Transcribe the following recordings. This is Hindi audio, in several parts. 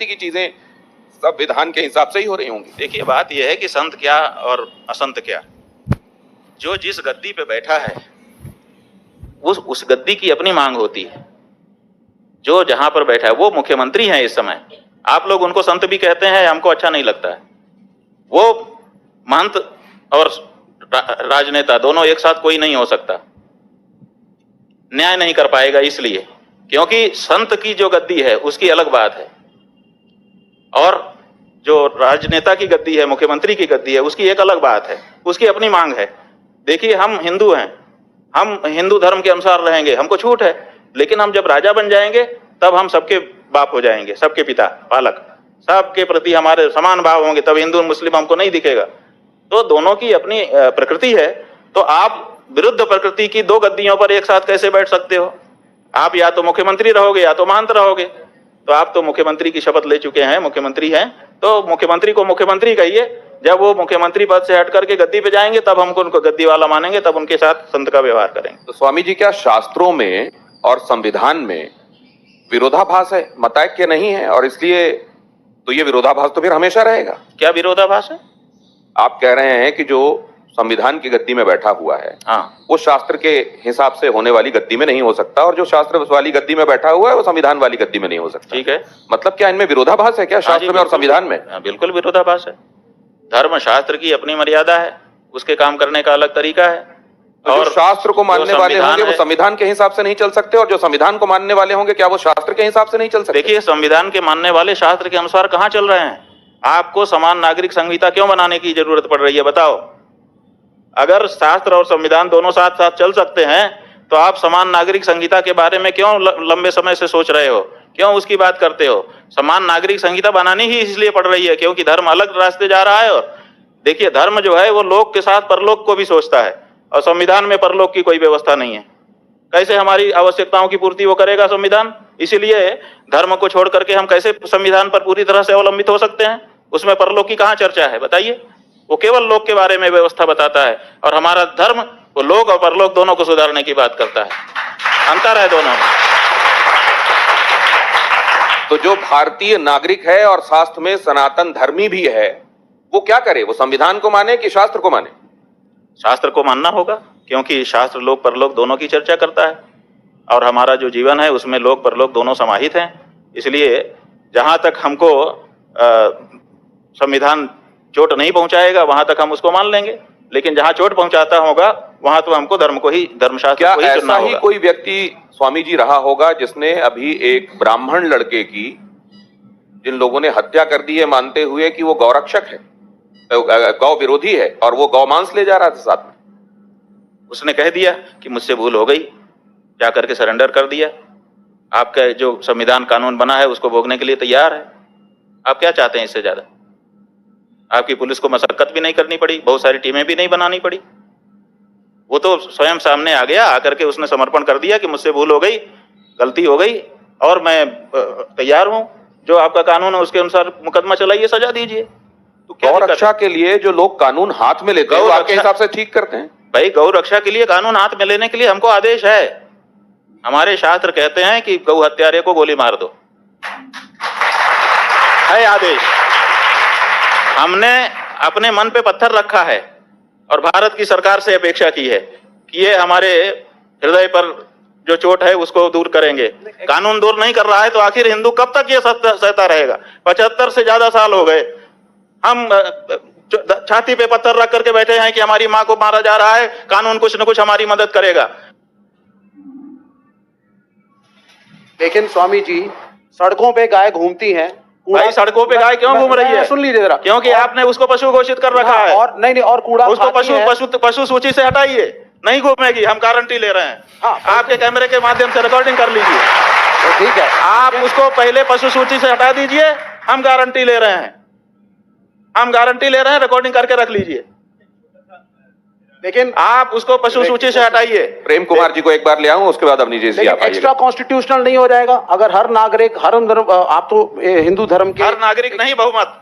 की चीजें संविधान के हिसाब से ही हो रही होंगी। देखिए, बात यह है कि संत क्या और असंत क्या। जो जिस गद्दी पे बैठा है उस गद्दी की अपनी मांग होती है। जो जहां पर बैठा है वो मुख्यमंत्री हैं इस समय। आप लोग उनको संत भी कहते हैं, हमको अच्छा नहीं लगता है। वो महंत और राजनेता दोनों एक साथ कोई नहीं हो सकता, न्याय नहीं कर पाएगा, इसलिए क्योंकि संत की जो गद्दी है उसकी अलग बात है और जो राजनेता की गद्दी है, मुख्यमंत्री की गद्दी है, उसकी एक अलग बात है, उसकी अपनी मांग है। देखिए, हम हिंदू हैं, हम हिंदू धर्म के अनुसार रहेंगे, हमको छूट है, लेकिन हम जब राजा बन जाएंगे तब हम सबके बाप हो जाएंगे, सबके पिता, पालक, सबके प्रति हमारे समान भाव होंगे, तब हिंदू मुस्लिम हमको नहीं दिखेगा। तो दोनों की अपनी प्रकृति है। तो आप विरुद्ध प्रकृति की दो गद्दियों पर एक साथ कैसे बैठ सकते हो? आप या तो मुख्यमंत्री रहोगे या तो महंत रहोगे। तो आप तो मुख्यमंत्री की शपथ ले चुके हैं, मुख्यमंत्री हैं, तो मुख्यमंत्री को मुख्यमंत्री कहिए। जब वो मुख्यमंत्री पद से हट करके गद्दी पे जाएंगे तब हमको उनको गद्दी वाला मानेंगे, तब उनके साथ संत का व्यवहार करेंगे। तो स्वामी जी, क्या शास्त्रों में और संविधान में विरोधाभास है, मतैक्य नहीं है, और इसलिए तो ये विरोधाभास तो फिर हमेशा रहेगा? क्या विरोधाभास है? आप कह रहे हैं कि जो संविधान की गद्दी में बैठा हुआ है, हाँ, वो शास्त्र के हिसाब से होने वाली गद्दी में नहीं हो सकता, और जो शास्त्र वाली गद्दी में बैठा हुआ है वो संविधान वाली गद्दी में नहीं हो सकता। ठीक है। मतलब क्या इनमें विरोधाभास है क्या, शास्त्र में और संविधान में? बिल्कुल विरोधाभास है। धर्म शास्त्र की अपनी मर्यादा है, उसके काम करने का अलग तरीका है। तो और शास्त्र को मानने वाले होंगे वो संविधान के हिसाब से नहीं चल सकते, और जो संविधान को मानने वाले होंगे क्या वो शास्त्र के हिसाब से नहीं चल सकते? देखिए, संविधान के मानने वाले शास्त्र के अनुसार कहाँ चल रहे हैं? आपको समान नागरिक संहिता क्यों बनाने की जरूरत पड़ रही है, बताओ? अगर शास्त्र और संविधान दोनों साथ साथ चल सकते हैं तो आप समान नागरिक संहिता के बारे में क्यों लंबे समय से सोच रहे हो, क्यों उसकी बात करते हो? समान नागरिक संहिता बनानी ही इसलिए पड़ रही है क्योंकि धर्म अलग रास्ते जा रहा है। और देखिए, धर्म जो है वो लोक के साथ परलोक को भी सोचता है, और संविधान में परलोक की कोई व्यवस्था नहीं है। कैसे हमारी आवश्यकताओं की पूर्ति वो करेगा संविधान? इसीलिए धर्म को छोड़ करके हम कैसे संविधान पर पूरी तरह से अवलंबित हो सकते हैं? उसमें परलोक की कहाँ चर्चा है, बताइए? वो केवल लोक के बारे में व्यवस्था बताता है, और हमारा धर्म वो लोक और परलोक दोनों को सुधारने की बात करता है। अंतर है दोनों में। तो जो भारतीय नागरिक है और शास्त्र में सनातन धर्मी भी है, वो क्या करे? वो संविधान को माने कि शास्त्र को माने? शास्त्र को मानना होगा, क्योंकि शास्त्र लोक परलोक दोनों की चर्चा करता है, और हमारा जो जीवन है उसमें लोक परलोक दोनों समाहित हैं। इसलिए जहां तक हमको संविधान चोट नहीं पहुंचाएगा वहां तक हम उसको मान लेंगे, लेकिन जहां चोट पहुंचाता होगा वहां तो हमको धर्म को ही, धर्मशास्त्र को ही चुनना होगा। ऐसा ही कोई व्यक्ति स्वामी जी रहा होगा जिसने अभी एक ब्राह्मण लड़के की, जिन लोगों ने हत्या कर दी है मानते हुए कि वो गौरक्षक है, गौ विरोधी है, और वो गौ मांस ले जा रहा था साथ में, उसने कह दिया कि मुझसे भूल हो गई, जाकर के सरेंडर कर दिया। आपका जो संविधान कानून बना है उसको भोगने के लिए तैयार है। आप क्या चाहते हैं इससे ज्यादा? आपकी पुलिस को मशक्कत भी नहीं करनी पड़ी, बहुत सारी टीमें भी नहीं बनानी पड़ी। वो तो स्वयं सामने आ गया, आकर के उसने समर्पण कर दिया कि मुझसे भूल हो गई, गलती हो गई, और मैं तैयार हूं, जो आपका कानून है उसके अनुसार मुकदमा चलाइए, सजा दीजिए। तो गौ रक्षा के लिए जो लोग कानून हाथ में लेते हैं वो आपके हिसाब से ठीक करते हैं? भाई, गौ रक्षा के लिए कानून हाथ में लेने के लिए हमको आदेश है। हमारे शास्त्र कहते हैं कि गौ हत्यारे को गोली मार दो, है आदेश। हमने अपने मन पे पत्थर रखा है और भारत की सरकार से अपेक्षा की है कि ये हमारे हृदय पर जो चोट है उसको दूर करेंगे। कानून दूर नहीं कर रहा है तो आखिर हिंदू कब तक ये सहता रहेगा? 75 से ज्यादा साल हो गए, हम छाती पे पत्थर रख करके बैठे हैं कि हमारी माँ को मारा जा रहा है, कानून कुछ न कुछ हमारी मदद करेगा। लेकिन स्वामी जी, सड़कों पे गाय घूमती हैं। भाई, सड़कों पे गाय क्यों घूम रही है? सुन लीजिए जरा। क्योंकि आपने उसको पशु घोषित कर रखा है। और नहीं, और कूड़ा उसको पशु सूची से हटाइए, नहीं घूमेगी, हम गारंटी ले रहे हैं। हाँ, आपके कैमरे के माध्यम से रिकॉर्डिंग कर लीजिए। तो ठीक है, आप उसको पहले पशु सूची से हटा दीजिए, हम गारंटी ले रहे हैं, हम गारंटी ले रहे हैं, रिकॉर्डिंग करके रख लीजिए। लेकिन आप उसको पशु सूची से हटाइए। प्रेम कुमार जी को एक बार ले आऊं, उसके बाद अपनी जैसी आप एक्स्ट्रा कॉन्स्टिट्यूशनल नहीं हो जाएगा अगर हर नागरिक, हर धर्म, आप तो हिंदू धर्म के हर नागरिक नहीं, बहुमत।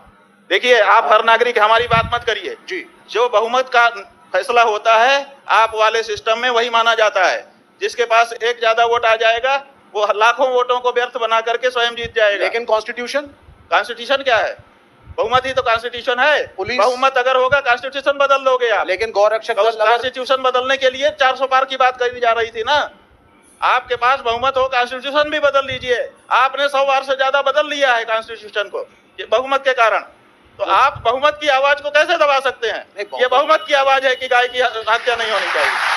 देखिए, आप हर नागरिक, हमारी बात मत करिए जी। जो बहुमत का फैसला होता है आप वाले सिस्टम में वही माना जाता है। जिसके पास एक ज्यादा वोट आ जाएगा वो लाखों वोटों को व्यर्थ बना करके स्वयं जीत जाएगा। लेकिन कॉन्स्टिट्यूशन कॉन्स्टिट्यूशन क्या है? बहुमत ही तो कॉन्स्टिट्यूशन है। पुलिस- बहुमत अगर होगा कॉन्स्टिट्यूशन बदल दोगे आप। लेकिन गौरक्षक दल अगर कॉन्स्टिट्यूशन बदलने के लिए 400 पार की बात करी जा रही थी ना। आपके पास बहुमत हो, कॉन्स्टिट्यूशन भी बदल लीजिए। आपने 100 बार से ज्यादा बदल लिया है कॉन्स्टिट्यूशन को ये बहुमत के कारण। तो आप बहुमत की आवाज को कैसे दबा सकते हैं? नहीं, ये बहुमत की आवाज है कि गाय की हत्या नहीं होनी चाहिए।